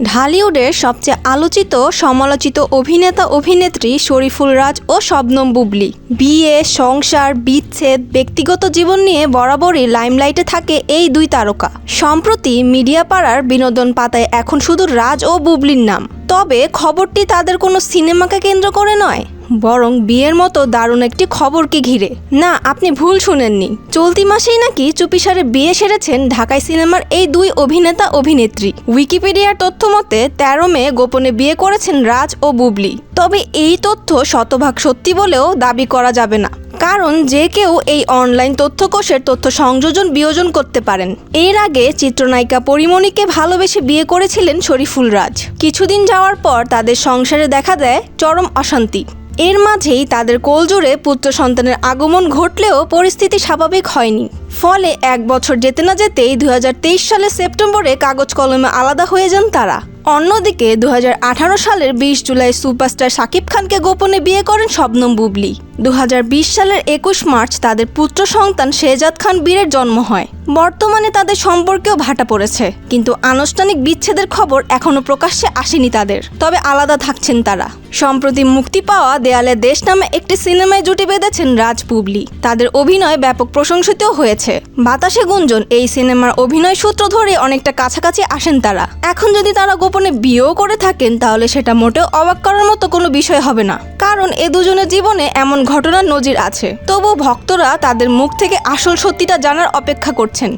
ঢালিউডের সবচেয়ে আলোচিত সমালোচিত অভিনেতা অভিনেত্রী শরীফুল রাজ ও শবনম বুবলী বিয়ে, সংসার, বিচ্ছেদ, ব্যক্তিগত জীবন নিয়ে বরাবরই লাইমলাইটে থাকে এই দুই তারকা। সম্প্রতি মিডিয়া পাড়ার বিনোদন পাতায় এখন শুধু রাজ ও বুবলীর নাম। তবে খবরটি তাদের কোনো সিনেমাকে কেন্দ্র করে নয়, বরং বিয়ের মতো দারুণ একটি খবরকে ঘিরে। না, আপনি ভুল শুনেননি, চলতি মাসেই নাকি চুপিসারে বিয়ে সেরেছেন ঢাকাই সিনেমার এই দুই অভিনেতা অভিনেত্রী। উইকিপিডিয়ার তথ্য মতে 13 মে গোপনে বিয়ে করেছেন রাজ ও বুবলী। তবে এই তথ্য শতভাগ সত্যি বলেও দাবি করা যাবে না, কারণ যে কেউ এই অনলাইন তথ্যকোষের তথ্য সংযোজন বিয়োজন করতে পারেন। এর আগে চিত্রনায়িকা পরিমণিকে ভালোবেসে বিয়ে করেছিলেন শরীফুল রাজ। কিছুদিন যাওয়ার পর তাদের সংসারে দেখা দেয় চরম অশান্তি। এর মাঝেই তাদের কোলজোড়ে পুত্র সন্তানের আগমন ঘটলেও পরিস্থিতি স্বাভাবিক হয়নি। ফলে 1 বছর যেতে না যেতেই 2023 সালের সেপ্টেম্বরে কাগজ কলমে আলাদা হয়ে যান তারা। অন্যদিকে 2018 সালের 20 জুলাই সুপারস্টার শাকিব খানকে গোপনে বিয়ে করেন শবনম বুবলী। 2020 সালের 21 মার্চ তাদের পুত্র সন্তান শেহজাদ খান বীরের জন্ম হয়। বর্তমানে তাদের সম্পর্কেও ভাটা পড়েছে, কিন্তু আনুষ্ঠানিক বিচ্ছেদের খবর এখনো প্রকাশ্যে আসেনি তাদের। তবে আলাদা থাকছেন তারা। সম্প্রতি মুক্তি পাওয়া দেয়ালে দেশ নামে একটি সিনেমায় জুটি বেঁধেছেন রাজ বুবলী। তাদের অভিনয় ব্যাপক প্রশংসিতও হয়েছে। বাতাসে গুঞ্জন, এই সিনেমার অভিনয় সূত্র ধরে অনেকটা কাছাকাছি আসেন তারা। এখন যদি তারা গোপনে বিয়েও করে থাকেন, তাহলে সেটা মোটেও অবাক করার মতো কোনো বিষয় হবে না, কারণ এ দুজনের জীবনে এমন ঘটনার নজির আছে। তবু ভক্তরা তাদের মুখ থেকে আসল সত্যিটা জানার অপেক্ষা করছেন।